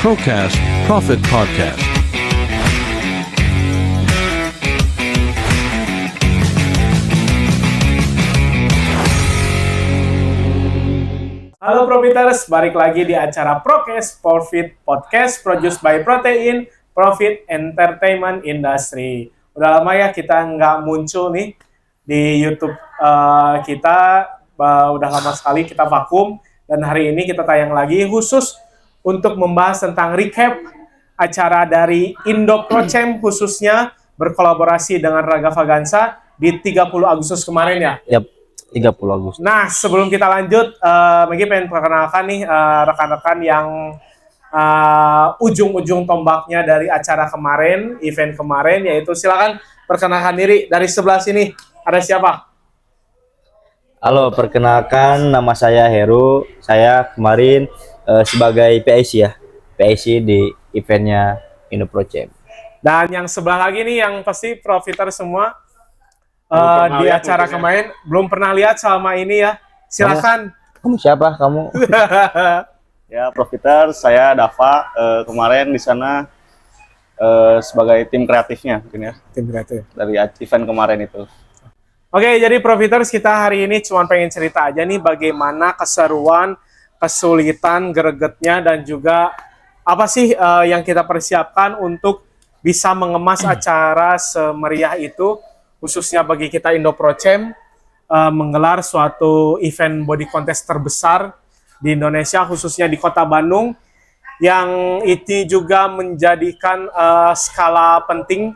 Procast Profit Podcast. Halo Profiters, balik lagi di acara Procast Profit Podcast produced by Protein Profit Entertainment Industry. Udah lama ya kita nggak muncul nih di YouTube kita, udah lama sekali kita vakum, dan hari ini kita tayang lagi khusus untuk membahas tentang recap acara dari Indo Pro Champ, khususnya berkolaborasi dengan Raga Fagansa di 30 Agustus kemarin ya. Yap, 30 Agustus. Nah, sebelum kita lanjut, Maggie pengen perkenalkan nih rekan-rekan yang ujung-ujung tombaknya dari acara kemarin, event kemarin, yaitu silakan perkenalkan diri dari sebelah sini. Ada siapa? Halo, perkenalkan nama saya Heru. Saya kemarin sebagai PIC ya. PIC di eventnya Indo Pro Champ. Dan yang sebelah lagi nih yang pasti profiter semua di acara kemarin belum pernah lihat selama ini ya. Silakan. Kamu siapa? Kamu? Ya, Profiter, saya Dava, kemarin di sana sebagai tim kreatifnya mungkin ya, Tim kreatif. dari event kemarin itu. Oke, jadi Profiters, kita hari ini cuma pengen cerita aja nih bagaimana keseruan, kesulitan, gregetnya, dan juga apa sih yang kita persiapkan untuk bisa mengemas acara semeriah itu, khususnya bagi kita Indo Pro Champ, menggelar suatu event body contest terbesar di Indonesia, khususnya di Kota Bandung, yang itu juga menjadikan skala penting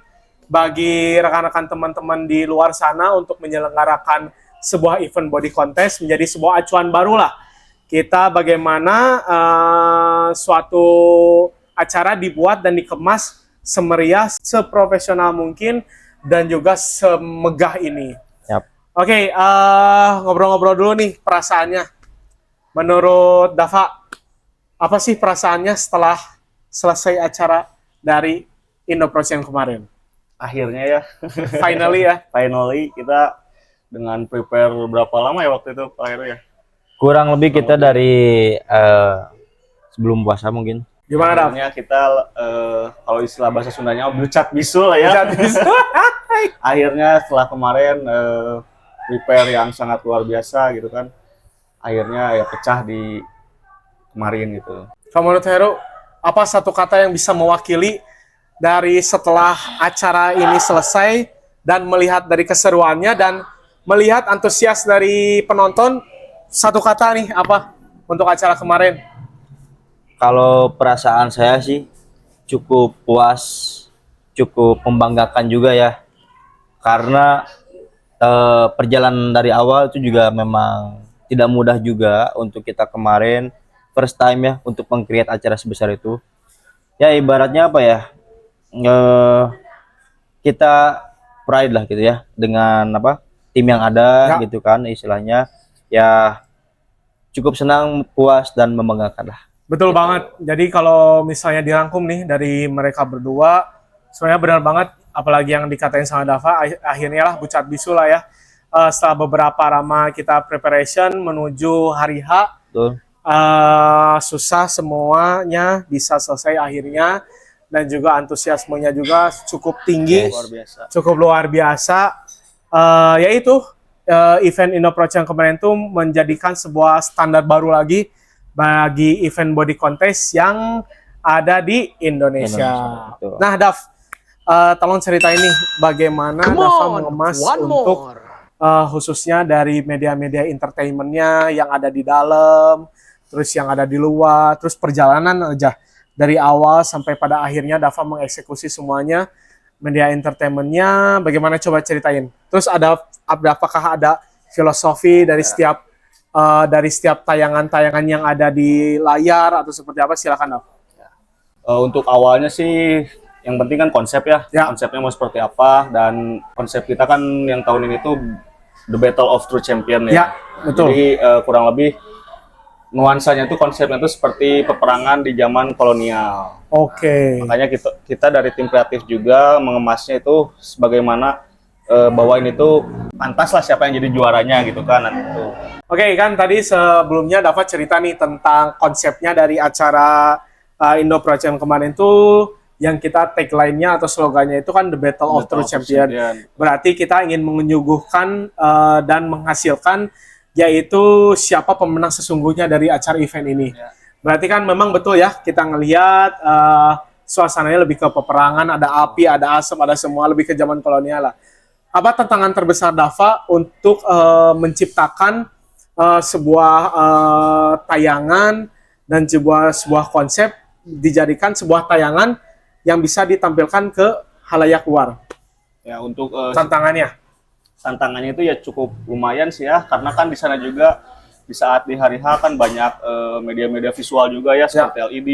bagi rekan-rekan teman-teman di luar sana untuk menyelenggarakan sebuah event body contest, menjadi sebuah acuan baru lah. Kita bagaimana suatu acara dibuat dan dikemas semeriah, seprofesional mungkin, dan juga semegah ini. Yap. Oke, ngobrol-ngobrol dulu nih perasaannya. Menurut Dava, apa sih perasaannya setelah selesai acara dari Indo Pro Champ kemarin? Akhirnya ya, Finally ya. finally kita dengan prepare berapa lama ya waktu itu Pak Heru ya? Kurang lebih kita dari sebelum puasa mungkin. Gimana, Dav? Akhirnya kita kalau istilah bahasa Sundanya belucat bisul lah ya. Akhirnya setelah kemarin prepare yang sangat luar biasa gitu kan, akhirnya ya pecah di kemarin gitu. Kalau menurut Heru, apa satu kata yang bisa mewakili dari setelah acara ini selesai dan melihat dari keseruannya dan melihat antusias dari penonton, satu kata nih apa untuk acara kemarin? Kalau perasaan saya sih cukup puas, cukup membanggakan juga ya. Karena perjalanan dari awal itu juga memang tidak mudah juga untuk kita kemarin, first time ya untuk meng-create acara sebesar itu. Ya ibaratnya apa ya, kita pride lah gitu ya dengan apa tim yang ada Ya. gitu kan istilahnya. Ya cukup senang, puas, dan membanggakan lah. Betul banget. Jadi kalau misalnya dirangkum nih dari mereka berdua, sebenarnya benar banget, apalagi yang dikatain sama Dava, akhirnya lah bucat bisu lah ya. Setelah beberapa lama kita preparation menuju hari H, Betul. susah semuanya bisa selesai akhirnya, dan juga antusiasmenya juga cukup tinggi, Luar biasa. cukup luar biasa. Yaitu event Indo Pro Champ kemarin itu menjadikan sebuah standar baru lagi bagi event body contest yang ada di Indonesia. Betul. Nah, Dav, tolong ceritain nih bagaimana Dava mengemas untuk khususnya dari media-media entertainmentnya yang ada di dalam, terus yang ada di luar, terus perjalanan aja dari awal sampai pada akhirnya Dava mengeksekusi semuanya, media entertainmentnya, bagaimana coba ceritain. Terus apakah ada filosofi dari setiap tayangan-tayangan yang ada di layar atau seperti apa? Silakan, Dav. Untuk awalnya sih yang penting kan konsep ya. Ya. Konsepnya mau seperti apa, dan konsep kita kan yang tahun ini tuh The Battle of True Champion Ya, ya. betul. Jadi kurang lebih nuansanya tuh konsepnya tuh seperti peperangan di zaman kolonial. Oke. Makanya kita dari tim kreatif juga mengemasnya itu sebagaimana bahwa ini tuh pantas lah siapa yang jadi juaranya gitu kan. Oke, kan tadi sebelumnya Dava cerita nih tentang konsepnya dari acara Indo Pro Champ kemarin tuh yang kita tagline-nya atau slogannya itu kan The Battle of True Champion. Berarti kita ingin menyuguhkan dan menghasilkan yaitu siapa pemenang sesungguhnya dari acara event ini. Berarti kan memang betul ya kita ngelihat suasananya lebih ke peperangan, ada api, ada asap, ada semua, lebih ke zaman kolonial lah. Apa tantangan terbesar Dava untuk menciptakan sebuah tayangan dan sebuah konsep dijadikan sebuah tayangan yang bisa ditampilkan ke halayak luar? Ya, untuk tantangannya itu ya cukup lumayan sih ya, karena kan di sana juga di saat di hari H kan banyak media-media visual juga ya, seperti LED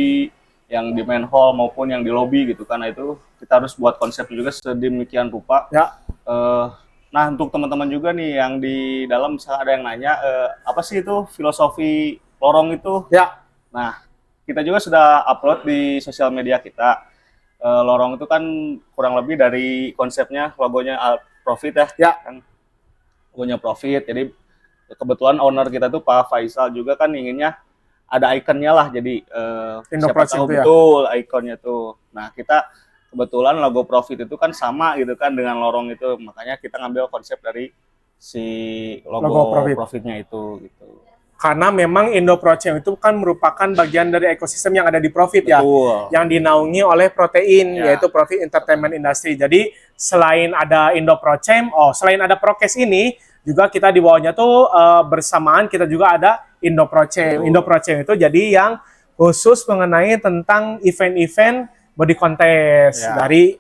yang di main hall maupun yang di lobby gitu kan. Nah, itu kita harus buat konsep juga sedemikian rupa. Nah, untuk teman-teman juga nih yang di dalam misalnya ada yang nanya apa sih itu filosofi lorong itu? Nah, kita juga sudah upload di sosial media kita. Lorong itu kan kurang lebih dari konsepnya logonya Profit ya. Kan logonya Profit. Jadi kebetulan owner kita tuh Pak Faisal juga kan inginnya ada ikonnya lah, jadi siapa tahu betul ikonnya tuh. Nah, kita kebetulan logo Profit itu kan sama gitu kan dengan lorong itu, makanya kita ngambil konsep dari si logo Profitnya itu gitu. Karena memang Indo Pro Champ itu kan merupakan bagian dari ekosistem yang ada di Profit ya, yang dinaungi oleh Protein, yaitu Profit Entertainment Industry. Jadi selain ada Indo Pro Champ, selain ada Prokes ini, juga kita di bawahnya tuh bersamaan kita juga ada Indo Pro Champ. Indo Pro Champ itu jadi yang khusus mengenai tentang event-event body contest dari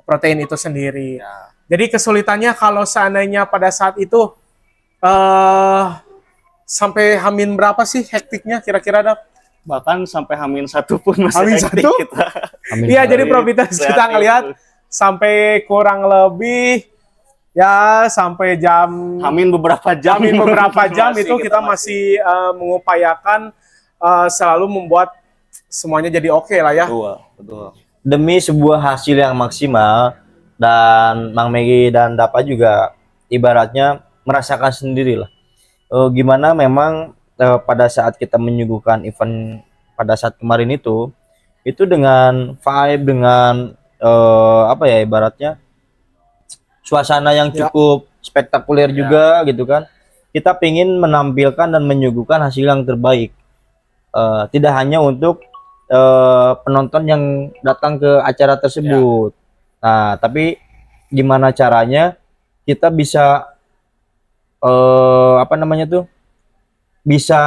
Protein itu sendiri. Jadi kesulitannya kalau seandainya pada saat itu sampai Hamin berapa sih hektiknya kira-kira, Dap? Bahkan sampai Hamin 1 pun masih hektik kita. Iya, jadi Profiters kita ngelihat sampai kurang lebih ya sampai Hamin beberapa jam itu kita masih mengupayakan selalu membuat semuanya jadi oke lah ya. Betul. Demi sebuah hasil yang maksimal, dan Mang Megi dan Dapa juga ibaratnya merasakan sendiri lah. Gimana memang pada saat kita menyuguhkan event pada saat kemarin itu dengan vibe, dengan ibaratnya suasana yang cukup spektakuler juga gitu kan. Kita ingin menampilkan dan menyuguhkan hasil yang terbaik, tidak hanya untuk penonton yang datang ke acara tersebut. Nah, tapi gimana caranya kita bisa bisa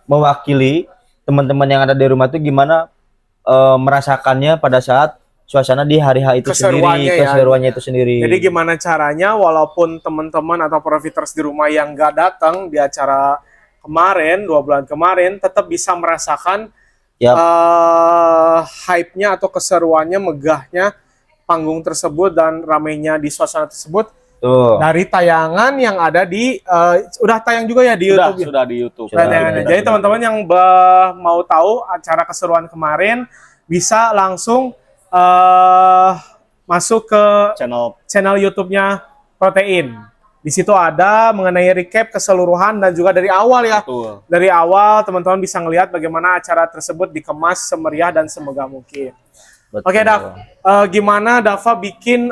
mewakili teman-teman yang ada di rumah itu gimana merasakannya pada saat suasana di hari H itu keseruannya itu sendiri. Jadi gimana caranya walaupun teman-teman atau Profiters di rumah yang nggak datang di acara kemarin 2 bulan kemarin tetap bisa merasakan hype-nya atau keseruannya, megahnya panggung tersebut dan ramainya di suasana tersebut. Dari tayangan yang ada di udah tayang juga ya di YouTube. Sudah di YouTube. Jadi teman-teman yang mau tahu acara keseruan kemarin bisa langsung masuk ke channel YouTube-nya Protein. Di situ ada mengenai recap keseluruhan dan juga dari awal ya. Dari awal teman-teman bisa ngelihat bagaimana acara tersebut dikemas semeriah dan semegah mungkin. Oke, Dav, gimana Dava bikin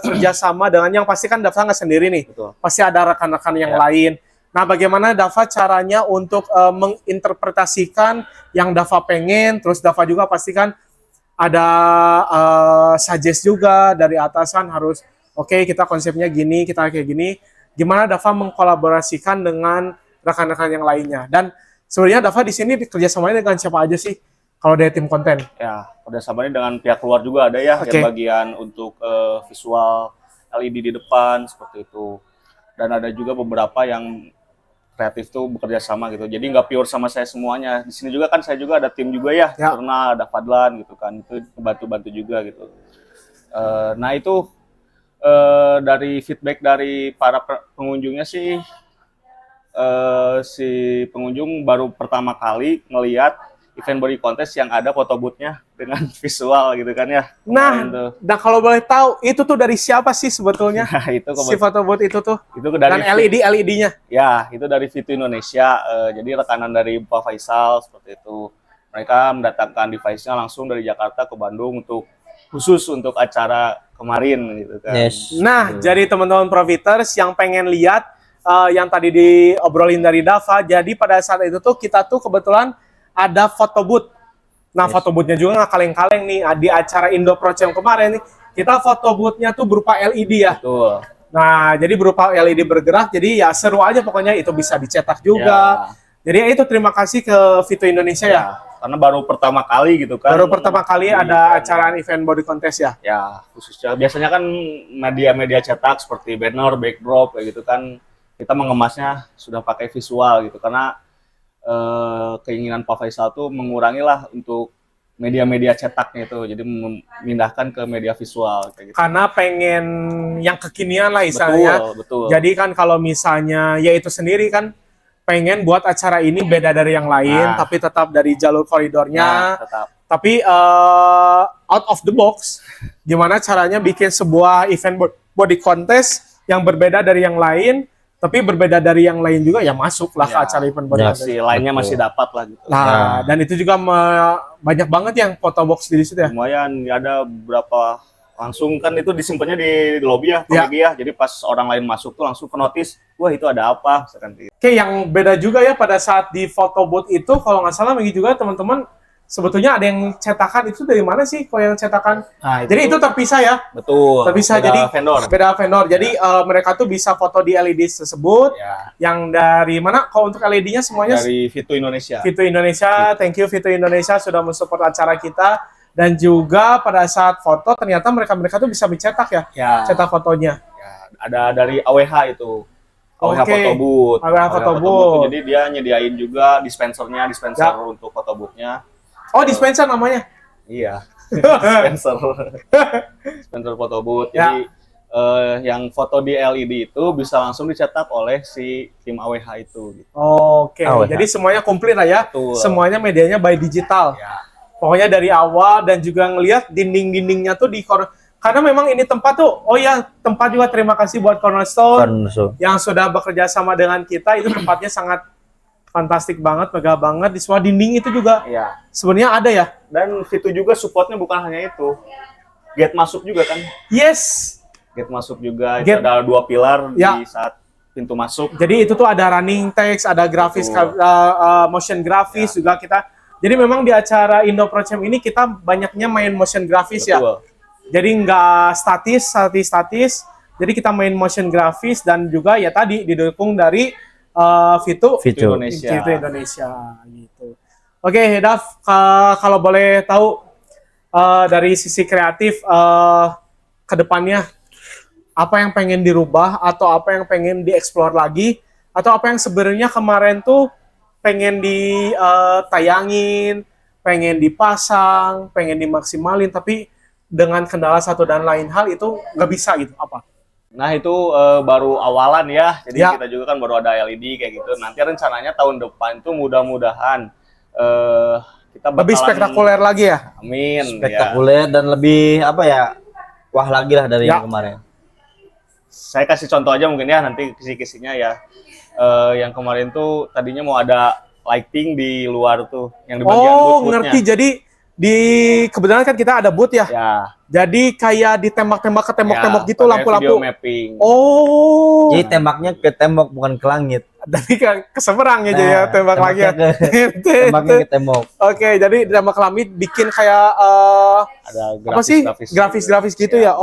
kerjasama dengan yang pasti kan Dava nggak sendiri nih, pasti ada rekan-rekan yang lain. Nah, bagaimana Dava caranya untuk menginterpretasikan yang Dava pengen, terus Dava juga pastikan ada suggest juga dari atasan harus kita konsepnya gini, kita kayak gini. Gimana Dava mengkolaborasikan dengan rekan-rekan yang lainnya? Dan sebenarnya Dava di sini kerjasamanya dengan siapa aja sih? Kalau dari tim konten? Ya, kerjasamanya dengan pihak luar juga ada ya, yang bagian untuk visual LED di depan, seperti itu. Dan ada juga beberapa yang kreatif tuh bekerja sama gitu. Jadi nggak pure sama saya semuanya. Di sini juga kan saya juga ada tim juga ya, karena ada Fadlan gitu kan, itu bantu-bantu juga gitu. Nah itu dari feedback dari para pengunjungnya sih, si pengunjung baru pertama kali ngelihat event body contest yang ada foto booth-nya dengan visual gitu kan ya. Nah kalau boleh tahu itu tuh dari siapa sih sebetulnya? Nah, itu si foto booth itu tuh. Itu dari dan LED-nya. Ya, itu dari Vito Indonesia. Jadi rekanan dari Pak Faisal seperti itu. mereka mendatangkan device-nya langsung dari Jakarta ke Bandung khusus untuk acara kemarin gitu kan. Yes. Nah, jadi teman-teman Profiters yang pengen lihat yang tadi diobrolin dari Dava, jadi pada saat itu tuh kita tuh kebetulan ada foto booth. Nah, foto booth-nya juga nggak kaleng-kaleng nih. Di acara Indo Pro Jam kemarin nih, kita foto booth-nya tuh berupa LED ya. Betul. Nah, jadi berupa LED bergerak, jadi ya seru aja pokoknya, itu bisa dicetak juga. Jadi ya itu terima kasih ke Vito Indonesia ya. Karena baru pertama kali gitu kan. Baru pertama kali ada acara event body contest ya. Ya, khususnya biasanya kan media-media cetak seperti banner, backdrop kayak gitu kan, kita mengemasnya sudah pakai visual gitu karena keinginan Pak Faisal tuh mengurangi lah untuk media-media cetaknya itu, jadi memindahkan ke media visual kayak gitu. Karena pengen yang kekinian lah istilahnya. Betul. Jadi kan kalau misalnya ya itu sendiri kan pengen buat acara ini beda dari yang lain, tapi tetap dari jalur koridornya. Tetap. Tapi out of the box, gimana caranya bikin sebuah event body contest yang berbeda dari yang lain, tapi berbeda dari yang lain juga ya masuk lah ke acara event body contest. Lainnya masih dapat lah gitu. Nah, dan itu juga banyak banget yang foto box di situ ya. Lumayan, ada beberapa langsung kan itu disimpannya di lobby ya, ya. Jadi pas orang lain masuk tuh langsung ke notice, wah itu ada apa, misalkan gitu. Oke, yang beda juga ya pada saat di foto booth itu, kalau nggak salah begitu juga teman-teman, sebetulnya ada yang cetakan itu dari mana sih kalau yang cetakan? Nah, jadi itu terpisah ya? Betul. Terpisah, beda jadi vendor. Beda vendor. Jadi mereka tuh bisa foto di LED tersebut. Yang dari mana? Kalau untuk LED-nya semuanya? Dari Vito Indonesia. Vito Indonesia, thank you Vito Indonesia sudah mensupport acara kita. Dan juga pada saat foto ternyata mereka tuh bisa mencetak ya, cetak fotonya. Ya, ada dari AWH itu. AWH Photo Booth. AWH Photo Booth. Jadi dia nyediain juga dispenser untuk foto booth-nya. Oh, dispenser namanya? Iya. dispenser foto booth. Jadi yang foto di LED itu bisa langsung dicetak oleh si tim AWH itu gitu. Oke. Jadi semuanya komplit lah ya. Betul. Semuanya medianya by digital. Ya. Pokoknya dari awal, dan juga ngelihat dinding-dindingnya tuh karena memang ini tempat tuh, tempat juga terima kasih buat Cornerstone yang sudah bekerja sama dengan kita. Itu tempatnya sangat fantastik banget, megah banget. Di semua dinding itu juga sebenarnya ada ya. Dan Vito juga supportnya bukan hanya itu, gate masuk juga kan. Yes, gate masuk juga. Itu ada 2 pilar di saat pintu masuk. Jadi itu tuh ada running text, ada grafis, motion grafis juga kita. Jadi memang di acara Indo Pro Jam ini kita banyaknya main motion grafis ya. Jadi nggak statis. Jadi kita main motion grafis dan juga ya tadi didukung dari Vito Indonesia gitu. Oke, Dav, kalau boleh tahu dari sisi kreatif ke depannya apa yang pengen dirubah atau apa yang pengen dieksplor lagi atau apa yang sebenarnya kemarin tuh pengen ditayangin, pengen dipasang, pengen dimaksimalin, tapi dengan kendala satu dan lain hal itu nggak bisa gitu, apa? Nah itu baru awalan ya, jadi kita juga kan baru ada LED kayak gitu. Nanti rencananya tahun depan itu mudah-mudahan kita bakalan lebih spektakuler lagi ya? Amin. Spektakuler dan lebih wah lagi lah dari yang kemarin. Saya kasih contoh aja mungkin ya, nanti kisi-kisinya ya. Yang kemarin tuh tadinya mau ada lighting di luar tuh, yang di bagian booth-nya. Ngerti. Jadi kebetulan kan kita ada booth ya. Jadi kayak ditembak-tembak ke tembok-tembok gitu, lampu-lampu. Video mapping. Jadi tembaknya ke tembok bukan ke langit. Dari ke seberang ya, tembak lagi ya. Tembaknya ke tembok. Oke, jadi tembak ke langit bikin kayak ada grafis gitu ya.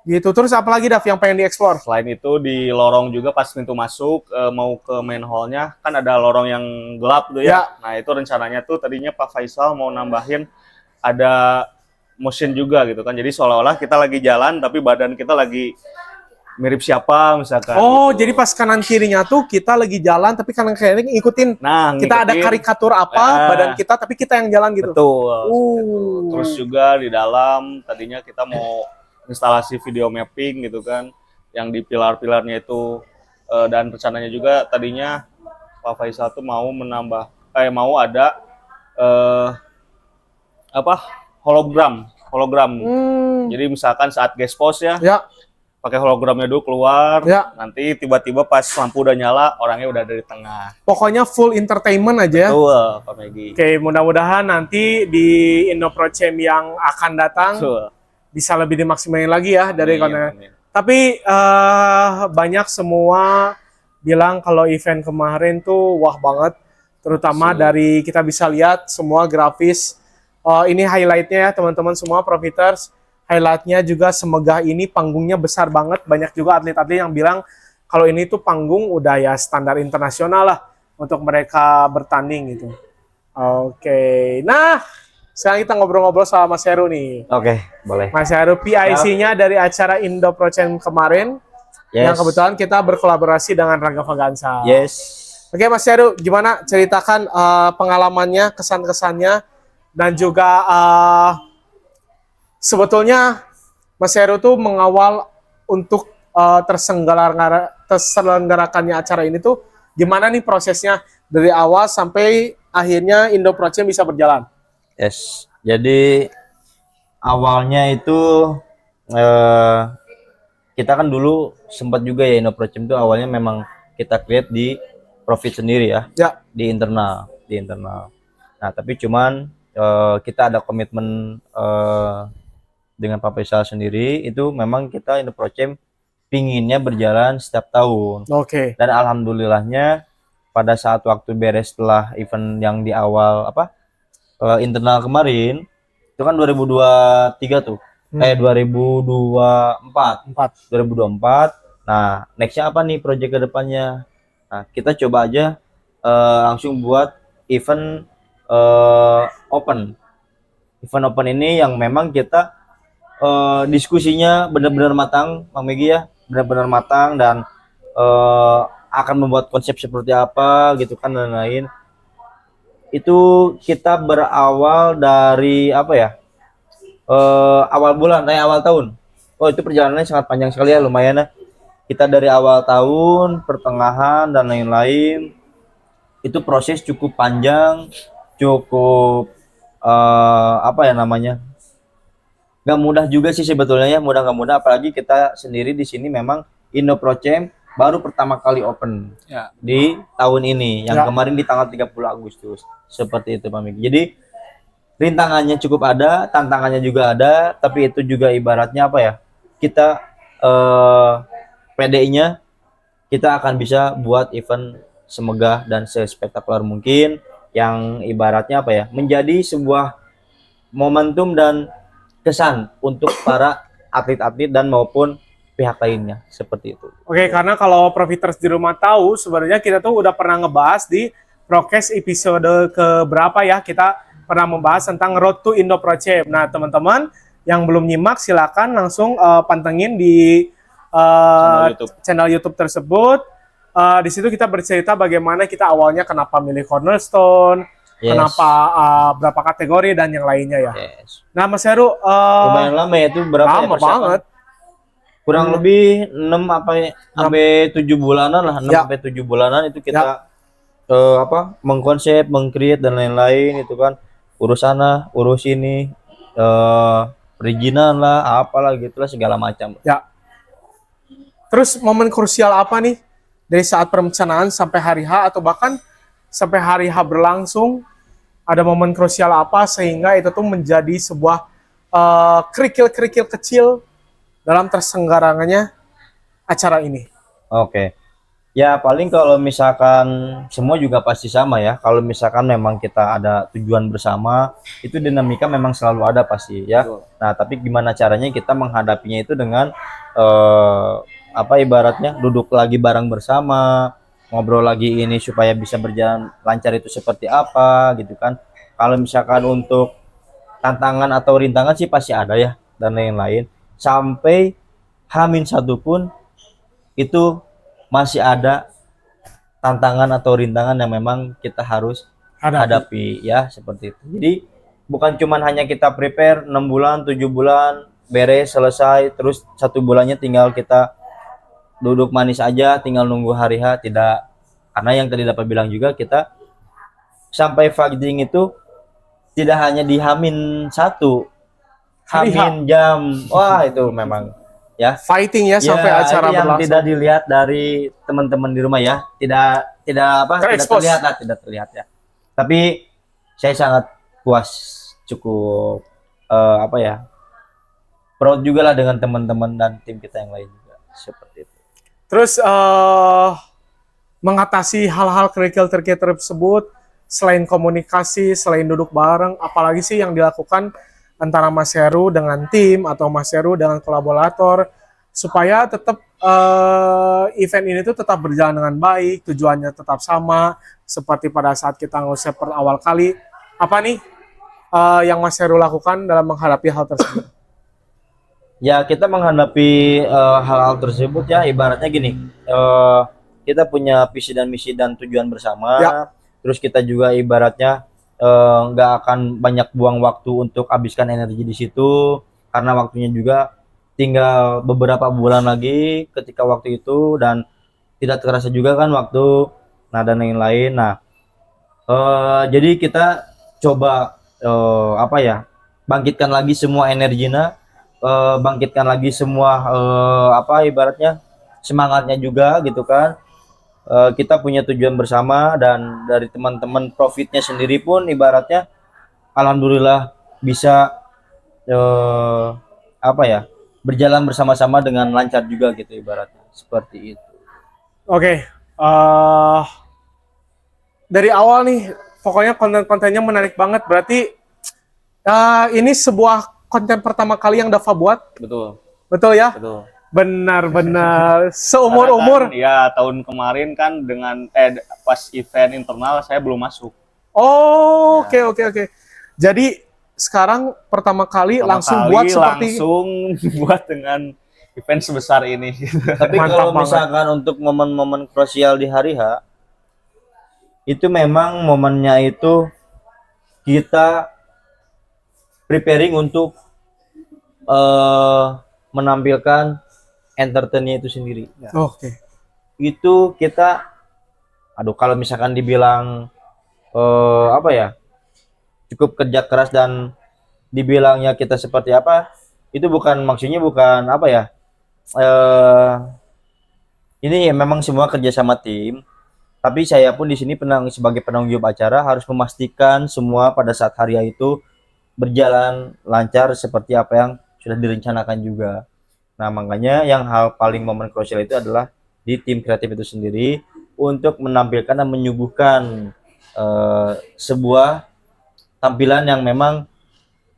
Gitu. Terus apa lagi Dav yang pengen dieksplor? Selain itu di lorong juga pas pintu masuk mau ke main hall-nya kan ada lorong yang gelap tuh ya. Nah itu rencananya tuh tadinya Pak Faisal mau nambahin ada motion juga gitu kan. Jadi seolah-olah kita lagi jalan tapi badan kita lagi mirip siapa misalkan. Gitu. Jadi pas kanan kirinya tuh kita lagi jalan tapi kanan kiri ngikutin. Nah, kita ada karikatur badan kita tapi kita yang jalan gitu. Betul. Terus juga di dalam tadinya kita mau instalasi video mapping gitu kan, yang di pilar-pilarnya itu, dan rencananya juga tadinya Pak Faisal tuh mau mau ada hologram. Jadi misalkan saat guest post ya, pakai hologramnya dulu keluar, Ya. nanti tiba-tiba pas lampu udah nyala, orangnya udah ada di tengah. Pokoknya full entertainment aja ya. Betul, Pak Megi. Oke, mudah-mudahan nanti di Indopro Champ yang akan datang Betul. bisa lebih dimaksimalin lagi ya dari Amin, konten. amin. Tapi banyak semua bilang kalau event kemarin tuh wah banget, terutama dari kita bisa lihat semua grafis. Ini highlightnya ya teman-teman semua Profiters. Highlightnya juga semegah ini, panggungnya besar banget. Banyak juga atlet-atlet yang bilang kalau ini tuh panggung udah ya standar internasional lah untuk mereka bertanding gitu. Oke, nah sekarang kita ngobrol-ngobrol sama Mas Heru nih. Oke, boleh. Mas Heru PIC-nya dari acara Indo Pro Champ kemarin, yang kebetulan kita berkolaborasi dengan Rangga Fagansa. Yes. Oke Mas Heru, gimana ceritakan pengalamannya, kesan-kesannya, dan juga sebetulnya Mas Heru tuh mengawal untuk terselenggarakannya acara ini tuh gimana nih prosesnya dari awal sampai akhirnya Indo Pro Champ bisa berjalan? Yes. Jadi awalnya itu kita kan dulu sempat juga ya IndoProChamp itu awalnya memang kita create di Profit sendiri ya. Ya. Di internal. Nah, tapi cuman kita ada komitmen dengan Pak Faisal sendiri, itu memang kita IndoProChamp pinginnya berjalan setiap tahun. Oke. Dan alhamdulillahnya pada saat waktu beres setelah event yang di awal internal kemarin itu kan 2023 tuh. 2024. 2024. Nah, nextnya apa nih proyek ke depannya? Nah, kita coba aja langsung buat event open. Event open ini yang memang kita diskusinya benar-benar matang, Bang Megi ya, benar-benar matang dan akan membuat konsep seperti apa gitu kan dan lain. Itu kita berawal dari apa ya? Awal bulan, awal tahun. Oh, itu perjalanannya sangat panjang sekali ya, lumayan ya. Kita dari awal tahun, pertengahan dan lain-lain. Itu proses cukup panjang, cukup apa ya namanya? Gak mudah juga sih sebetulnya ya, mudah gak mudah, apalagi kita sendiri di sini memang IndoProChamp baru pertama kali open Ya. di tahun ini, yang Ya. kemarin di tanggal 30 Agustus. Seperti itu Pak Miki. Jadi rintangannya cukup ada, tantangannya juga ada, tapi itu juga ibaratnya apa ya? Kita PD-nya kita akan bisa buat event semegah dan sespektakuler mungkin, yang ibaratnya apa ya? Menjadi sebuah momentum dan kesan untuk para atlet-atlet dan maupun pihak lainnya, seperti itu. Oke, karena kalau Profiters di rumah tahu, sebenarnya kita tuh udah pernah ngebahas di Prokes episode keberapa ya, kita pernah membahas tentang Road to Indo Pro Champ. Nah, teman-teman yang belum nyimak, silakan langsung pantengin di channel YouTube tersebut. Di situ kita bercerita bagaimana kita awalnya kenapa milih Cornerstone, Yes. kenapa berapa kategori dan yang lainnya ya. Yes. Nah, Mas Heru, Lumayan lama ya itu berapa ya lama persiapan? banget. Kurang lebih 6 sampai 7 bulanan lah, 6 Ya. sampai 7 bulanan itu kita mengkonsep, mengcreate dan lain-lain itu kan, urus sana, urus ini, perizinan lah, apalah gitulah segala macam. Ya. Terus momen krusial apa nih dari saat perencanaan sampai hari H atau bahkan sampai hari H berlangsung, ada momen krusial apa sehingga itu tuh menjadi sebuah kerikil-kerikil kecil dalam terselenggaranya acara ini? Oke. Ya paling kalau misalkan semua juga pasti sama ya. Kalau misalkan memang kita ada tujuan bersama, itu dinamika memang selalu ada pasti ya. Nah, tapi gimana caranya kita menghadapinya itu dengan ibaratnya duduk lagi bareng bersama, ngobrol lagi ini supaya bisa berjalan lancar itu seperti apa gitu kan. Kalau misalkan untuk tantangan atau rintangan sih pasti ada ya dan lain-lain. Sampai H-1 pun itu masih ada tantangan atau rintangan yang memang kita harus hadapi ya, seperti itu. Jadi bukan cuman hanya kita prepare 6 bulan, 7 bulan beres selesai terus 1 bulannya tinggal kita duduk manis aja tinggal nunggu hari H, tidak. Karena yang tadi dapat bilang juga, kita sampai fighting itu tidak hanya di H-1, H-jam. Wah, itu memang ya. Fighting ya sampai Ya, acara itu yang berlangsung. tidak dilihat dari teman-teman di rumah ya. Tidak Terekspos. tidak terlihat ya. Tapi saya sangat puas, cukup proud juga lah dengan teman-teman dan tim kita yang lain juga seperti itu. Terus mengatasi hal-hal kerikil tersebut selain komunikasi, selain duduk bareng, apalagi sih yang dilakukan antara Mas Heru dengan tim atau Mas Heru dengan kolaborator supaya tetap event ini tuh tetap berjalan dengan baik, tujuannya tetap sama seperti pada saat kita nge-share per awal kali. Apa nih yang Mas Heru lakukan dalam menghadapi hal tersebut? Ya, kita menghadapi hal-hal tersebut ya, ibaratnya gini, kita punya visi dan misi dan tujuan bersama. Ya. Terus kita juga ibaratnya nggak akan banyak buang waktu untuk habiskan energi di situ, karena waktunya juga tinggal beberapa bulan lagi ketika waktu itu, dan tidak terasa juga kan waktu, nah dan lain-lain. Nah, jadi kita coba bangkitkan lagi semua energinya, bangkitkan lagi semua ibaratnya semangatnya juga gitu kan. Kita punya tujuan bersama, dan dari teman-teman profitnya sendiri pun ibaratnya alhamdulillah bisa berjalan bersama-sama dengan lancar juga gitu ibaratnya seperti itu. Oke, dari awal nih pokoknya konten-kontennya menarik banget, berarti ini sebuah konten pertama kali yang Dava buat, Betul, betul ya? betul. Benar-benar seumur-umur. Karena kan, ya tahun kemarin kan dengan pas event internal saya belum masuk. Oh, oke. Jadi sekarang pertama kali Pertama langsung kali buat seperti langsung buat dengan event sebesar ini. Tapi Mantap kalau banget. misalkan untuk momen-momen krusial di hari H, itu memang momennya itu kita preparing untuk menampilkan entertainnya itu sendiri. Oke. Itu kita, kalau misalkan dibilang cukup kerja keras dan dibilangnya kita seperti apa, itu maksudnya bukan ini ya memang semua kerja sama tim. Tapi saya pun di sini sebagai penanggung jawab acara harus memastikan semua pada saat hari itu berjalan lancar seperti apa yang sudah direncanakan juga. Nah, makanya yang hal paling momen krusial itu adalah di tim kreatif itu sendiri untuk menampilkan dan menyuguhkan sebuah tampilan yang memang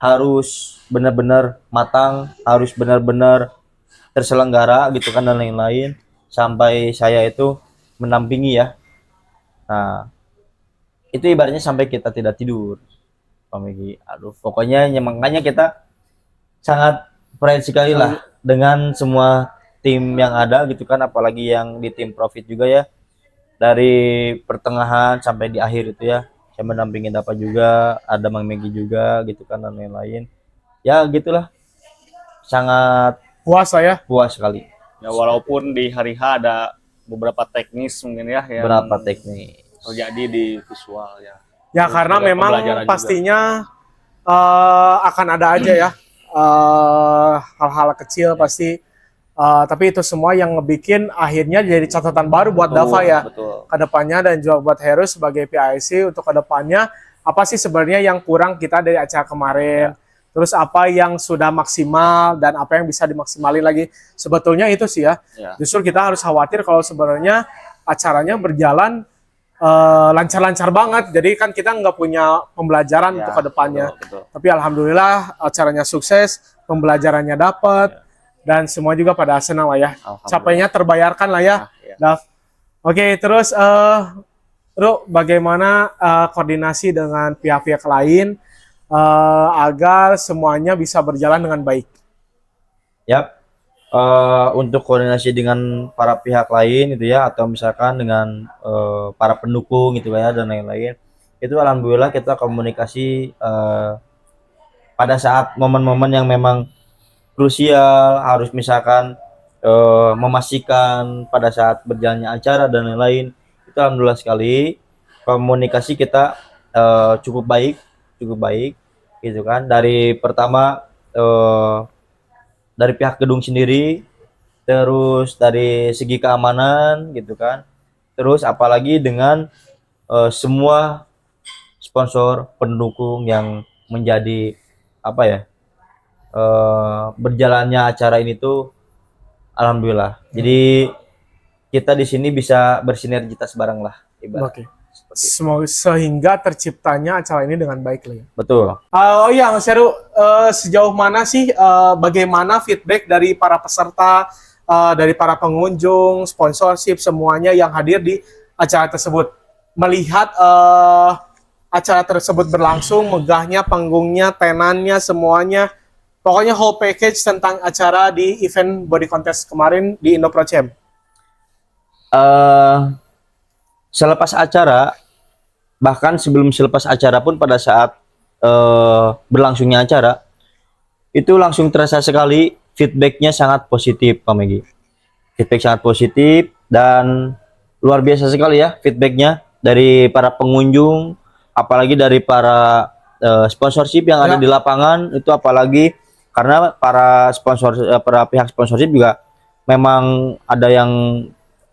harus benar-benar matang, harus benar-benar terselenggara gitu kan, dan lain-lain, sampai saya itu mendampingi ya. Nah, itu ibaratnya sampai kita tidak tidur, Pak Megi. Pokoknya makanya kita sangat pride sekali lah dengan semua tim yang ada gitu kan, apalagi yang di tim profit juga ya, dari pertengahan sampai di akhir itu ya. Saya mendampingi Dava juga, ada Mang Megi juga gitu kan, dan lain-lain. Ya gitulah, sangat Puas lah ya. puas sekali. Ya walaupun di hari H ada beberapa teknis mungkin ya yang Berapa teknik terjadi di visual ya. Ya Terus karena ada memang pembelajaran juga. pastinya akan ada aja ya hal-hal kecil pasti. Tapi itu semua yang ngebikin akhirnya jadi catatan baru buat Dava ya Betul. kedepannya, dan juga buat Heru sebagai PIC untuk kedepannya. Apa sih sebenarnya yang kurang kita dari acara kemarin? Terus apa yang sudah maksimal dan apa yang bisa dimaksimalin lagi? Sebetulnya itu sih ya. Ya. Justru kita harus khawatir kalau sebenarnya acaranya berjalan lancar-lancar banget. Jadi kan kita nggak punya pembelajaran Ya, untuk kedepannya. betul. Tapi alhamdulillah acaranya sukses, pembelajarannya dapat, dan semua juga pada senang lah ya. Alhamdulillah. Capainya terbayarkan lah ya, Ya. Dav. Oke, terus Ru, bagaimana koordinasi dengan pihak-pihak lain agar semuanya bisa berjalan dengan baik? Yap. Untuk koordinasi dengan para pihak lain itu ya, atau misalkan dengan para pendukung gitu ya, dan lain-lain, itu alhamdulillah kita komunikasi pada saat momen-momen yang memang krusial, harus misalkan memastikan pada saat berjalannya acara dan lain-lain, itu alhamdulillah sekali komunikasi kita cukup baik gitu kan. Dari pertama dari pihak gedung sendiri terus dari segi keamanan gitu kan, terus apalagi dengan semua sponsor pendukung yang menjadi apa ya, berjalannya acara ini tuh alhamdulillah. Jadi kita di sini bisa bersinergitas bareng lah ibarat. Oke. Seperti itu. Semoga sehingga terciptanya acara ini dengan baik lah ya. Betul. Oh iya Mas Heru, sejauh mana sih bagaimana feedback dari para peserta, dari para pengunjung, sponsorship semuanya yang hadir di acara tersebut, melihat acara tersebut berlangsung, megahnya panggungnya, tenannya, semuanya, pokoknya whole package tentang acara di event body contest kemarin di Indo Pro Champ. Selepas acara, bahkan sebelum selepas acara pun pada saat berlangsungnya acara, itu langsung terasa sekali feedbacknya sangat positif, Pak Megi. Feedback sangat positif dan luar biasa sekali ya feedbacknya dari para pengunjung, apalagi dari para sponsorship yang ada di lapangan itu, apalagi karena para pihak sponsorship juga memang ada yang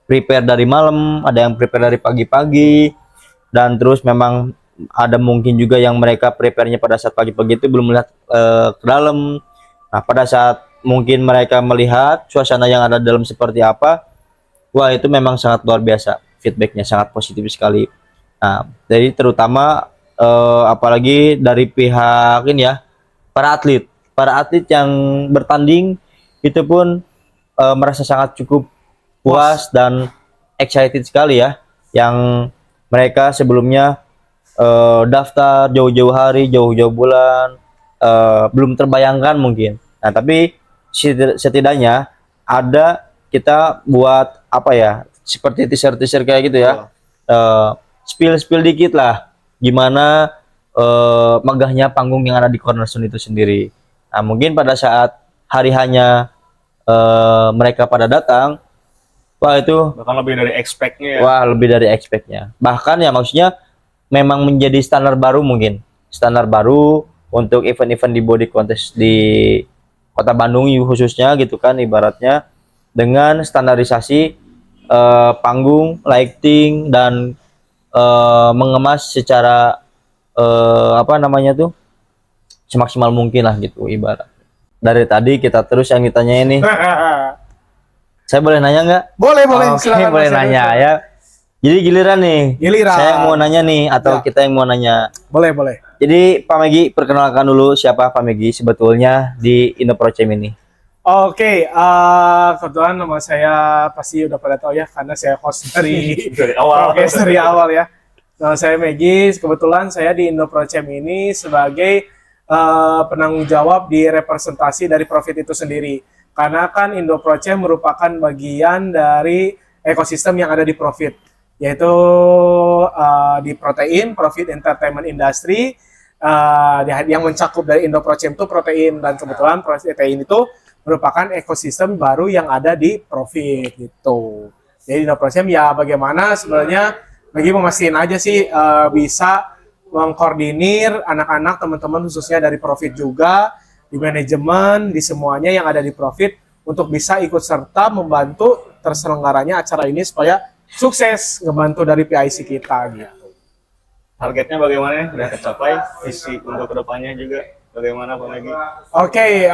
prepare dari malam, ada yang prepare dari pagi-pagi, dan terus memang ada mungkin juga yang mereka prepare-nya pada saat pagi-pagi itu belum melihat ke dalam. Nah, pada saat mungkin mereka melihat suasana yang ada dalam seperti apa, wah itu memang sangat luar biasa, feedbacknya sangat positif sekali. Nah, jadi terutama apalagi dari pihak ini ya, para atlet yang bertanding itu pun merasa sangat cukup puas dan excited sekali ya, yang mereka sebelumnya daftar jauh-jauh hari, jauh-jauh bulan, belum terbayangkan mungkin. Nah, tapi setidaknya ada kita buat apa ya, seperti teaser kayak gitu ya, spill dikit lah gimana megahnya panggung yang ada di Cornerstone itu sendiri. Nah, mungkin pada saat hari hanya mereka pada datang, wah itu Bahkan lebih dari expect-nya ya. wah lebih dari expect-nya. Bahkan ya maksudnya memang menjadi standar baru, mungkin standar baru untuk event-event di body contest di Kota Bandung khususnya gitu kan, ibaratnya dengan standarisasi panggung, lighting, dan mengemas secara apa namanya tuh semaksimal mungkin lah gitu ibarat. Dari tadi kita terus yang ditanyain nih. Saya boleh nanya nggak? Boleh, Oke, silakan, boleh Mas Heru. nanya ya. Jadi giliran nih. Giliran. Saya yang mau nanya nih, atau Ya. kita yang mau nanya. Boleh. Jadi Pak Megi, perkenalkan dulu siapa Pak Megi sebetulnya di Indo Pro Champ ini. Oke, kebetulan nama saya pasti udah pada tahu ya, karena saya host dari Dari awal. Prokes dari awal ya. Nama saya Megi, kebetulan saya di Indo Pro Champ ini sebagai penanggung jawab di representasi dari Profit itu sendiri. Karena kan Indo Pro Champ merupakan bagian dari ekosistem yang ada di Profit, yaitu di protein, Profit Entertainment Industry, yang mencakup dari Indo Pro Champ itu protein, dan kebetulan protein itu merupakan ekosistem baru yang ada di Profit gitu. Jadi Indo Pro Champ ya bagaimana sebenarnya bagi memastikan aja sih bisa mengkoordinir anak-anak teman-teman khususnya dari Profit juga, di manajemen, di semuanya yang ada di Profit untuk bisa ikut serta membantu terselenggaranya acara ini supaya sukses, ngebantu dari PIC kita gitu. Targetnya bagaimana? Udah tercapai? Visi untuk kedepannya juga bagaimana Pak Megi? Oke,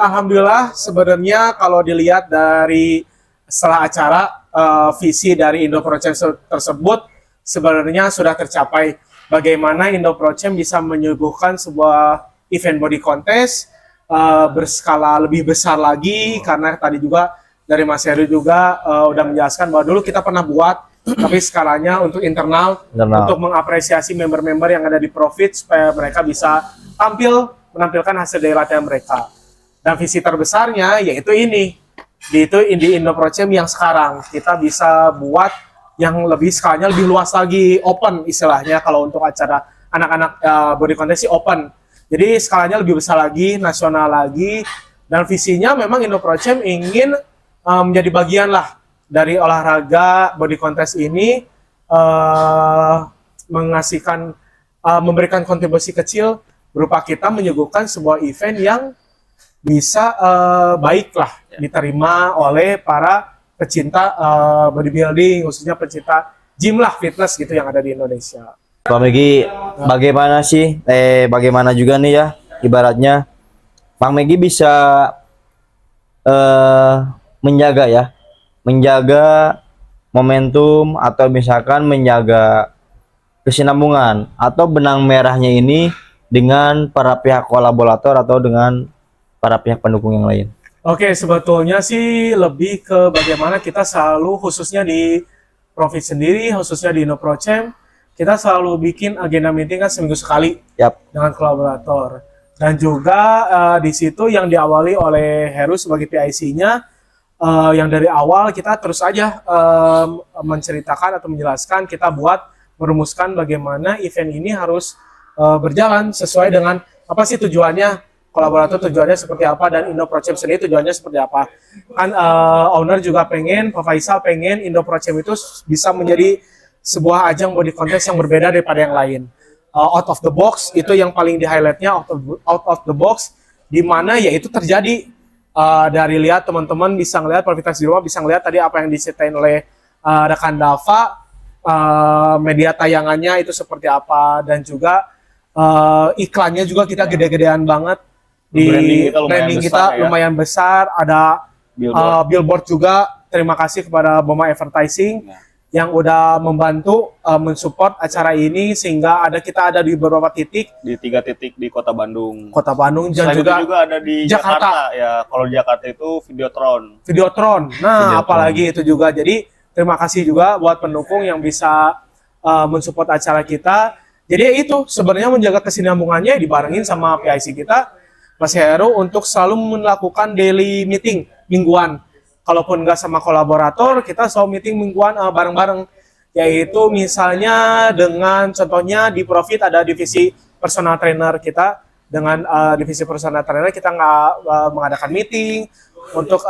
alhamdulillah sebenarnya kalau dilihat dari setelah acara, visi dari Indo Pro Champ tersebut sebenarnya sudah tercapai. Bagaimana Indo Pro Champ bisa menyuguhkan sebuah event body contest berskala lebih besar lagi, karena tadi juga dari Mas Heru juga udah menjelaskan bahwa dulu kita pernah buat tapi skalanya untuk internal. Untuk mengapresiasi member-member yang ada di Profit supaya mereka bisa menampilkan hasil dari latihan mereka. Dan visi terbesarnya yaitu ini, di Indo Pro Champ yang sekarang kita bisa buat yang lebih skalanya lebih luas lagi, open istilahnya kalau untuk acara anak-anak body contest sih open. Jadi skalanya lebih besar lagi, nasional lagi, dan visinya memang Indo Pro Champ ingin menjadi bagian lah dari olahraga body contest ini, memberikan kontribusi kecil berupa kita menyuguhkan sebuah event yang bisa baiklah diterima oleh para pecinta bodybuilding, khususnya pecinta gym lah, fitness gitu yang ada di Indonesia. Pak Megi, bagaimana sih? Bagaimana juga nih ya, ibaratnya Bang Megi bisa menjaga momentum atau misalkan menjaga kesinambungan atau benang merahnya ini dengan para pihak kolaborator atau dengan para pihak pendukung yang lain. Oke, sebetulnya sih lebih ke bagaimana kita selalu, khususnya di Profit sendiri, khususnya di InnoProChamp, kita selalu bikin agenda meeting kan seminggu sekali dengan kolaborator. Dan juga di situ yang diawali oleh Heru sebagai PIC-nya, yang dari awal kita terus aja menceritakan atau menjelaskan, kita merumuskan bagaimana event ini harus berjalan sesuai dengan apa sih tujuannya, kolaborator tujuannya seperti apa, dan InnoProChamp sendiri tujuannya seperti apa. Kan owner juga pengen, Pak Faisal pengen InnoProChamp itu bisa menjadi sebuah ajang body contest yang berbeda daripada yang lain. Out of the box itu yang paling di highlightnya, out of the box, di mana ya itu terjadi dari lihat teman-teman bisa ngelihat, Profitas di rumah bisa ngelihat tadi apa yang diceritain oleh rekan Dava, media tayangannya itu seperti apa, dan juga iklannya juga kita gede-gedean banget, di branding kita lumayan besar, ada billboard juga. Terima kasih kepada Boma Advertising yang udah membantu mensupport acara ini, sehingga kita ada di beberapa titik, di 3 titik di Kota Bandung. Dan juga ada di Jakarta. Ya, kalau di Jakarta itu Videotron. Nah, apalagi itu juga. Jadi terima kasih juga buat pendukung yang bisa mensupport acara kita. Jadi itu sebenarnya menjaga kesinambungannya dibarengin sama PIC kita, Mas Heru, untuk selalu melakukan daily meeting mingguan. Kalaupun nggak sama kolaborator, kita selalu meeting mingguan bareng-bareng. Yaitu misalnya dengan contohnya di Profit ada divisi personal trainer kita. Dengan divisi personal trainer kita nggak mengadakan meeting untuk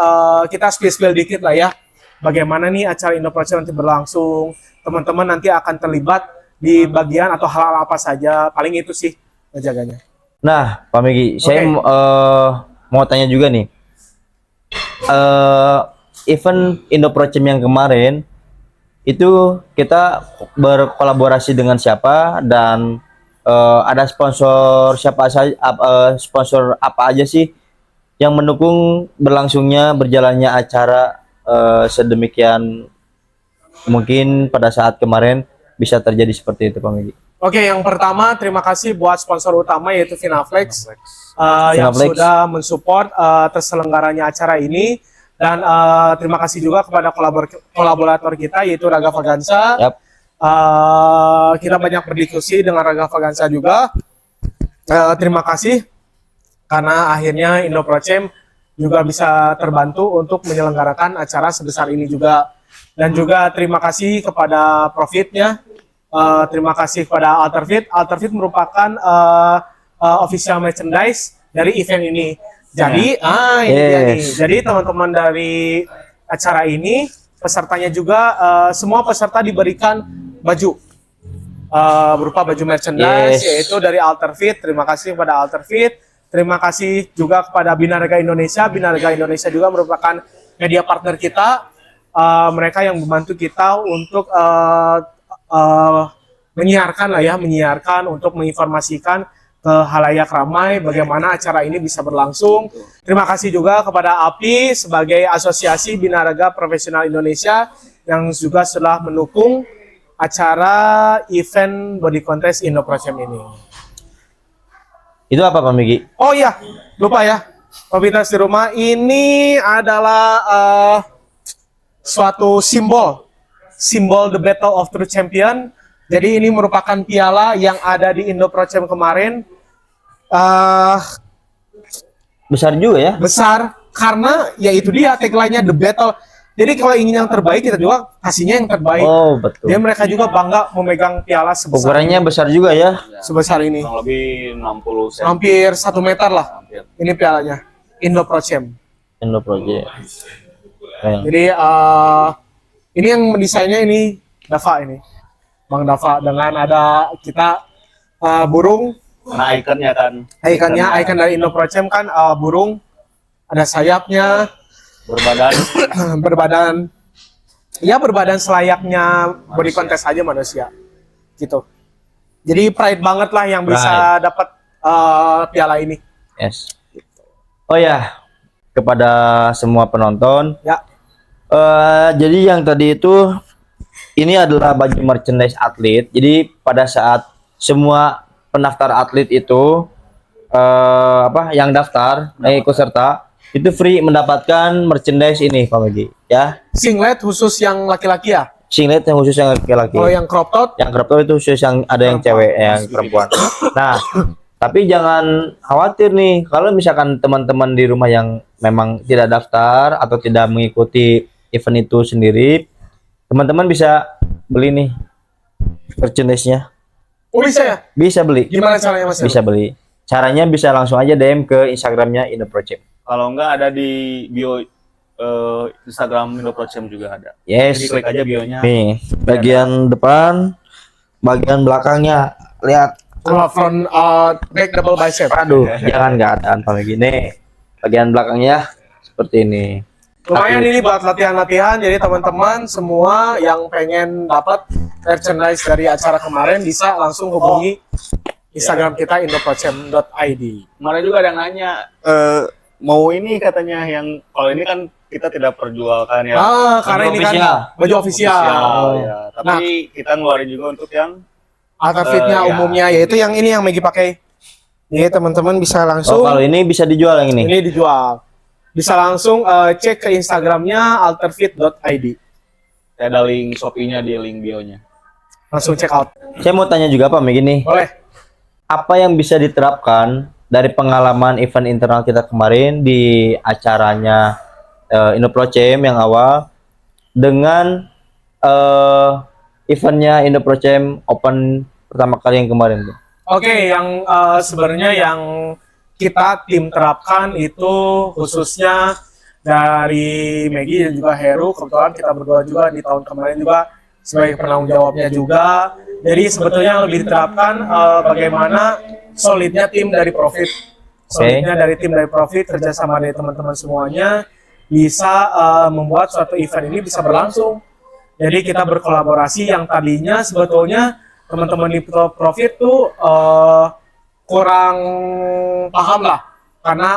kita spill dikit lah ya. Bagaimana nih acara InnoProChamp nanti berlangsung. Teman-teman nanti akan terlibat di bagian atau hal-hal apa saja. Paling itu sih menjaganya. Nah, Pak Megi, saya mau tanya juga nih. Event InnoProChamp yang kemarin itu kita berkolaborasi dengan siapa, dan ada sponsor siapa saja, sponsor apa aja sih yang mendukung berjalannya acara sedemikian mungkin pada saat kemarin bisa terjadi seperti itu, Pak Megi? Oke, yang pertama terima kasih buat sponsor utama yaitu Vinaflex, yang sudah mensupport terselenggaranya acara ini, dan terima kasih juga kepada kolaborator kita yaitu Raga Vagansa. Kita banyak berdiskusi dengan Raga Vagansa juga. Terima kasih karena akhirnya InnoProChamp juga bisa terbantu untuk menyelenggarakan acara sebesar ini juga. Dan juga terima kasih kepada Profitnya. Terima kasih kepada Alterfit. Alterfit merupakan official merchandise dari event ini. Jadi, ini dia nih. Jadi teman-teman dari acara ini, pesertanya juga, semua peserta diberikan baju berupa baju merchandise, yaitu dari Alterfit. Terima kasih kepada Alterfit. Terima kasih juga kepada Binaraga Indonesia. Binaraga Indonesia juga merupakan media partner kita. Mereka yang membantu kita untuk menyiarkan untuk menginformasikan ke halayak ramai bagaimana acara ini bisa berlangsung. Terima kasih juga kepada API sebagai Asosiasi Binaraga Profesional Indonesia yang juga sudah mendukung acara event body contest InnoProChamp ini. Itu apa, Pak Megi? Oh iya, lupa ya. Profitas di rumah ini adalah suatu simbol The Battle of True Champion. Jadi ini merupakan piala yang ada di InnoProChamp kemarin. Besar juga ya? Besar, karena ya itu dia tagline-nya The Battle. Jadi kalau ingin yang terbaik, kita juga kasihnya yang terbaik. Oh, betul. Dia mereka juga bangga memegang piala sebesar ukurannya ini. Besar juga ya? Sebesar ini. Kurang lebih 60 cm. Hampir 1 meter lah. Ini pialanya InnoProChamp. InnoProChamp. Jadi ini yang mendesainnya ini Dava ini, Bang Dava, dengan ada kita burung. Nah, ikonnya kan. Ikonnya, ikon dari InnoProChamp kan burung. ada sayapnya, Berbadan. berbadan, ya berbadan selayaknya body contest aja manusia, gitu. Jadi pride banget lah yang bisa dapat piala ini. Yes. Oh ya, kepada semua penonton. Ya. Jadi yang tadi itu ini adalah baju merchandise atlet. Jadi pada saat semua pendaftar atlet itu yang daftar, ikut serta itu free mendapatkan merchandise ini Pak Megi ya. Singlet khusus yang laki-laki ya? Singlet yang khusus yang laki-laki. Oh, yang crop top? Yang crop top itu khusus yang ada yang cewek, yang perempuan. Nah, tapi jangan khawatir nih kalau misalkan teman-teman di rumah yang memang tidak daftar atau tidak mengikuti event itu sendiri, teman-teman bisa beli nih merchandise-nya. Oh, bisa ya? Bisa beli. Gimana caranya Mas? Bisa beli. Caranya bisa langsung aja DM ke Instagramnya IndoProChamp. Kalau enggak ada di bio Instagram IndoProChamp juga ada. Yes. Jadi klik aja bionya. Nih, bagian depan, bagian belakangnya. Lihat. Front back double bicep. Aduh, jangan nggak ada apa lagi nih. Bagian belakangnya seperti ini. Lumayan ini buat latihan-latihan. Jadi teman-teman semua yang pengen dapat merchandise dari acara kemarin bisa langsung hubungi Instagram kita indoprochamp.id. Kemarin juga ada yang nanya, mau ini katanya yang kalau ini kan kita tidak perjualkan ya. Karena ini kan official. baju official. Ya. Tapi kita ngeluarin juga untuk yang Outfitnya ya. umumnya yaitu yang ini yang Megi pakai. Jadi teman-teman bisa langsung. Oh, kalau ini bisa dijual yang ini. Ini dijual. Bisa langsung cek ke Instagramnya alterfit.id. ada link Shopee-nya di link bio-nya. Langsung check out. Saya mau tanya juga Pak Meg ini. Boleh. Apa yang bisa diterapkan dari pengalaman event internal kita kemarin di acaranya IndoProChamp yang awal dengan eventnya IndoProChamp Open pertama kali yang kemarin, Bu? Oke, yang sebenarnya yang kita tim terapkan itu khususnya dari Megi dan juga Heru. Kebetulan kita berdua juga di tahun kemarin juga sebagai penanggung jawabnya juga. Jadi sebetulnya yang lebih diterapkan bagaimana solidnya tim dari Profit. Solidnya dari tim dari Profit, kerjasama dari teman-teman semuanya bisa membuat suatu event ini bisa berlangsung. Jadi kita berkolaborasi yang tadinya sebetulnya teman-teman di Profit tuh kurang paham lah, karena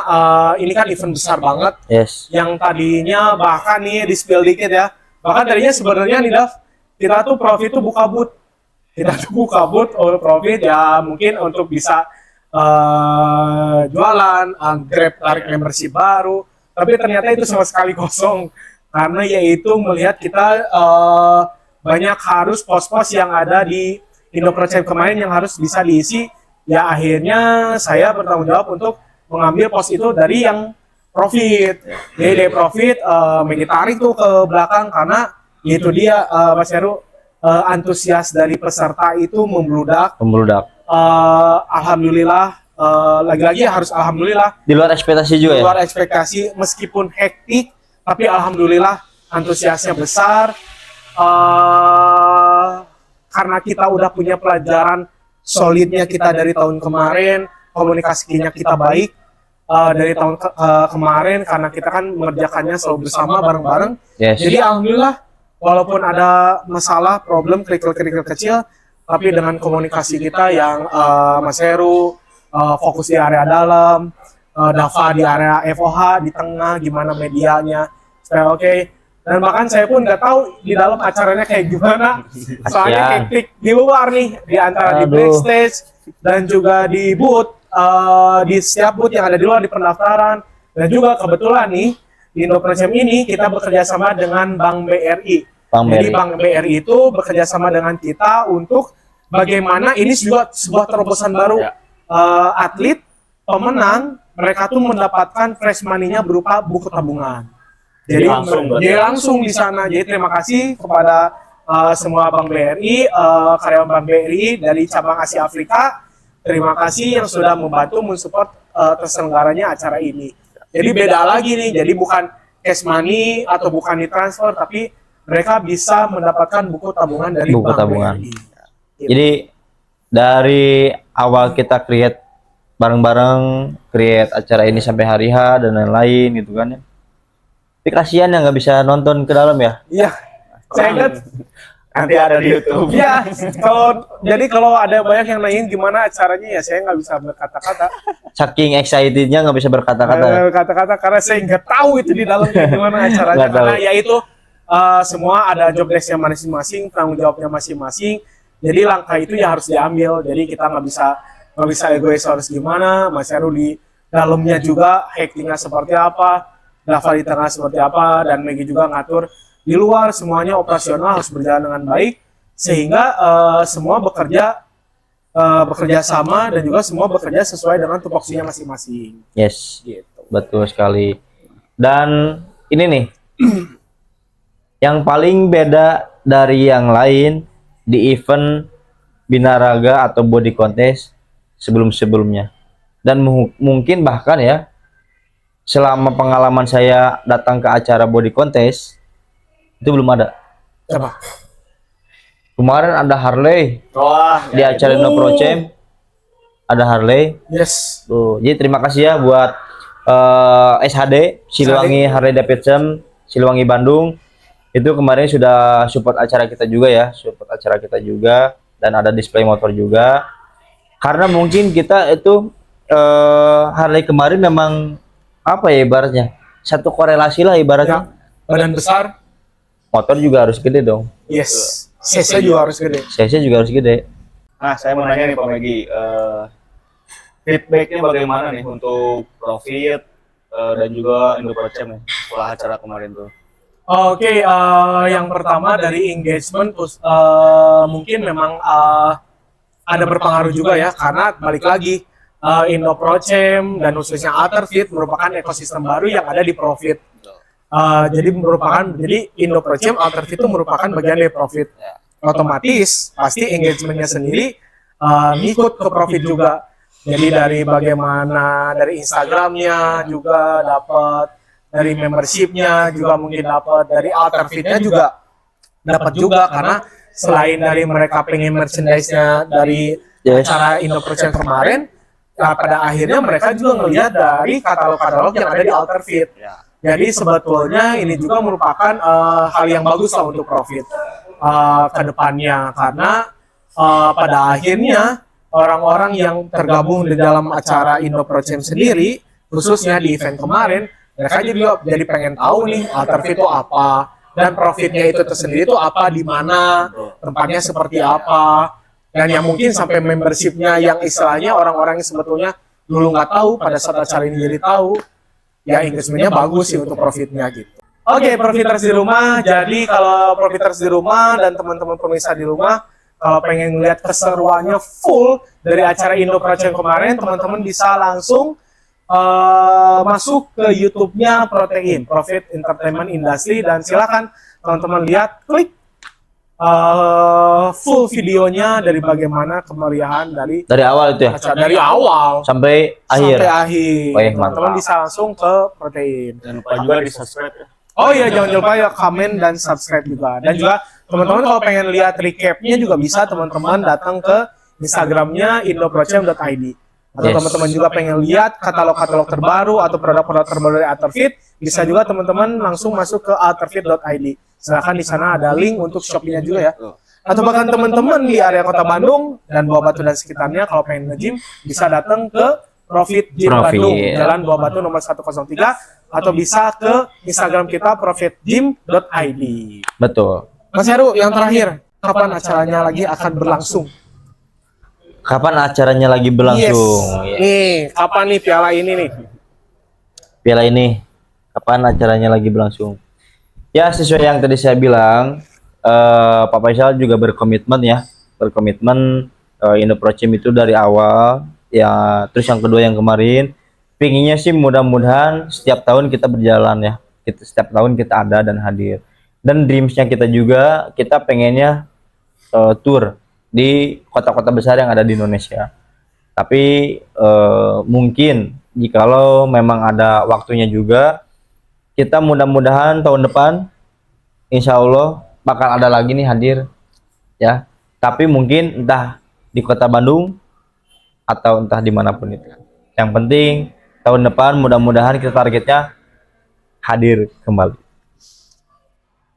ini kan event besar banget. Yes. Yang tadinya bahkan nih di spill dikit ya, bahkan tadinya sebenarnya nih Dav, kita tuh Profit tuh buka booth. Kita tuh buka booth oleh Profit ya mungkin untuk bisa jualan, grab tarik membership baru, tapi ternyata itu sama sekali kosong. Karena yaitu melihat kita banyak harus pos-pos yang ada di IndoProChamp kemarin yang harus bisa diisi, ya akhirnya saya bertanggung jawab untuk mengambil pos itu dari yang Profit. Jadi dari Profit tarik tuh ke belakang karena itu dia Mas Heru, antusias dari peserta itu membludak. Alhamdulillah, lagi-lagi harus alhamdulillah. Di luar ekspektasi juga Di ya? luar ekspektasi, meskipun hektik, tapi alhamdulillah antusiasnya besar. Karena kita udah punya pelajaran solidnya kita dari tahun kemarin, komunikasinya kita baik dari tahun kemarin, karena kita kan mengerjakannya selalu bersama bareng-bareng. Yes. Jadi alhamdulillah, walaupun ada masalah, problem, kerikil-kerikil kecil, tapi dengan komunikasi kita yang Mas Heru fokus di area dalam, Dava di area FOH di tengah, gimana medianya, supaya oke. Dan bahkan saya pun nggak tahu di dalam acaranya kayak gimana, soalnya hektik di luar nih, di antara di backstage dan juga di booth, di setiap booth yang ada di luar di pendaftaran. Dan juga kebetulan nih di IndoProChamp ini kita bekerja sama dengan Bank BRI. Jadi Bank BRI itu bekerja sama dengan kita untuk bagaimana ini juga sebuah terobosan baru. Atlet pemenang mereka tuh mendapatkan fresh money-nya berupa buku tabungan. Jadi langsung di sana. Jadi terima kasih kepada semua Bank BRI, karyawan Bank BRI dari cabang Asia Afrika. Terima kasih yang sudah membantu mensupport terselenggaranya acara ini. Jadi beda lagi nih. Jadi bukan cash money atau bukan ditransfer, tapi mereka bisa mendapatkan buku tabungan dari Bank BRI. Jadi dari awal kita create bareng-bareng create acara ini sampai hari H dan lain-lain gitu kan ya. Tapi kasihan yang nggak bisa nonton ke dalam ya. Iya. Saya ingat Nanti ada di YouTube. ya, kalau ada banyak yang nanyain gimana acaranya ya saya nggak bisa berkata-kata. Saking excitednya nggak bisa berkata-kata. Kata-kata karena saya nggak tahu itu di dalam kayak gimana acaranya. Nggak tahu. Karena ya itu semua ada job desk-nya masing-masing, tanggung jawabnya masing-masing. Jadi langkah itu ya harus diambil. Jadi kita nggak bisa egois harus gimana. Mas Heru di dalamnya juga hektingnya seperti apa, Dava di tengah seperti apa, dan Maggie juga ngatur di luar. Semuanya operasional harus berjalan dengan baik sehingga semua bekerja sama dan juga semua bekerja sesuai dengan tupoksinya masing-masing. Yes, Gitu. betul sekali. Dan ini nih, yang paling beda dari yang lain di event binaraga atau body contest sebelum-sebelumnya. Dan mungkin bahkan ya, selama pengalaman saya datang ke acara body contest, itu belum ada. Coba. Kemarin ada Harley Wah, di acara Indo Pro Champ, ada Harley. Yes. Tuh, jadi terima kasih ya buat SHD Siliwangi Harley Davidson Siliwangi Bandung. Itu kemarin sudah support acara kita juga ya, dan ada display motor juga. Karena mungkin kita itu Harley kemarin memang apa ya ibaratnya, satu korelasi lah ibaratnya. Ya, badan besar. Motor juga harus gede dong. Yes. CC juga harus gede. CC juga harus gede. Nah, saya mau nanya nih Pak Megi, feedbacknya bagaimana nih untuk Profit dan juga Indo Pro Champ nih setelah acara kemarin tuh? Oke, yang pertama dari engagement, mungkin memang ada berpengaruh juga ya, karena balik lagi Indo Pro Champ dan khususnya Alterfit merupakan ekosistem baru yang ada di Profit. Jadi Indo Pro Champ Alterfit itu merupakan bagian dari Profit. Otomatis pasti engagementnya sendiri ngikut ke Profit juga. Jadi dari bagaimana dari Instagramnya juga dapat, dari membershipnya juga mungkin dapat, dari Alterfitnya juga dapat juga, karena selain dari mereka pengen merchandise-nya dari acara Indo Pro Champ kemarin, pada akhirnya mereka juga ngelihat dari katalog-katalog yang ada di Alterfit. Jadi sebetulnya ini juga merupakan hal yang bagus lah untuk Profit ke depannya, karena pada akhirnya orang-orang yang tergabung di dalam acara Indo Pro Champ sendiri, khususnya di event kemarin, mereka juga jadi pengen tahu nih Alterfit itu apa, dan profitnya itu tersendiri itu apa, di mana, tempatnya seperti apa, dan yang mungkin sampai membershipnya yang istilahnya orang-orang yang sebetulnya dulu nggak tahu, pada saat acara ini jadi tahu. Ya engagementnya bagus sih untuk profitnya gitu. Oke, profiters di rumah. Jadi kalau profiters di rumah dan teman-teman pemirsa di rumah, kalau pengen lihat keseruannya full dari acara Indo Pro Champ kemarin, teman-teman bisa langsung masuk ke YouTube-nya Protein, Profit Entertainment Industry, dan silakan teman-teman lihat, klik full videonya dari bagaimana kemeriahan dari awal itu ya, acara, dari awal sampai akhir. Wih, Teman-teman bisa langsung ke Protein. Jangan lupa juga di subscribe ya. Oh iya, jangan lupa ya komen dan subscribe juga. Dan juga teman-teman kalau pengen lihat recapnya juga bisa teman-teman datang ke Instagramnya indoprochamp.id. Atau teman-teman juga pengen lihat katalog-katalog terbaru atau produk-produk terbaru dari Alterfit, bisa juga teman-teman langsung masuk ke alterfit.id. Silahkan di sana ada link untuk shopnya juga ya. Atau bahkan teman-teman di area Kota Bandung dan Buah Batu dan sekitarnya kalau pengen nge-gym bisa datang ke Profit Gym Bandung, Jalan Buah Batu nomor 103, atau bisa ke Instagram kita profitgym.id. Betul. Mas Heru, yang terakhir, kapan acaranya lagi akan berlangsung? Kapan acaranya lagi berlangsung? Yes. Nih, kapan nih piala ini nih? Piala ini, kapan acaranya lagi berlangsung? Ya, sesuai yang tadi saya bilang, Pak Faisal juga berkomitmen Indo Pro Champ itu dari awal. Ya, terus yang kedua yang kemarin, pinginnya sih mudah-mudahan setiap tahun kita berjalan ya. Setiap tahun kita ada dan hadir. Dan dreamsnya kita juga, kita pengennya tour di kota-kota besar yang ada di Indonesia. Tapi mungkin jikalau memang ada waktunya juga, kita mudah-mudahan tahun depan insya Allah bakal ada lagi nih hadir ya. Tapi mungkin entah di Kota Bandung atau entah dimanapun itu. Yang penting tahun depan mudah-mudahan kita targetnya hadir kembali.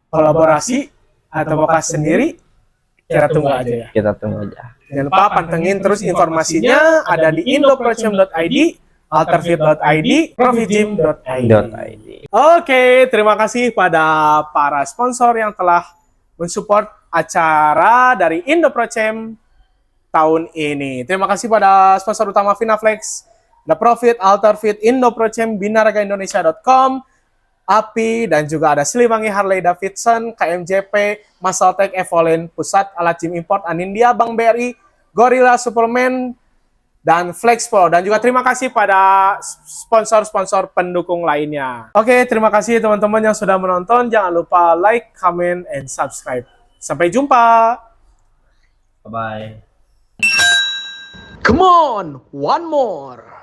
Kolaborasi atau podcast sendiri, kita tunggu aja ya. Kita tunggu aja. Jangan lupa pantengin terus informasinya ada di indoprocem.id, alterfit.id, profitgym.id. Oke, terima kasih pada para sponsor yang telah mensupport acara dari Indoprocem tahun ini. Terima kasih pada sponsor utama Vinaflex, The Profit, Alterfit, Indoprocem, BinaragaIndonesia.com, API, dan juga ada Siliwangi Harley Davidson, KMJP, Masaltek, Evolin, Pusat Alat Gym Import, Anindya, Bank BRI, Gorilla Suplemen, dan Flexpro. Dan juga terima kasih pada sponsor-sponsor pendukung lainnya. Oke, terima kasih teman-teman yang sudah menonton. Jangan lupa like, comment, and subscribe. Sampai jumpa. Bye-bye. Come on, one more.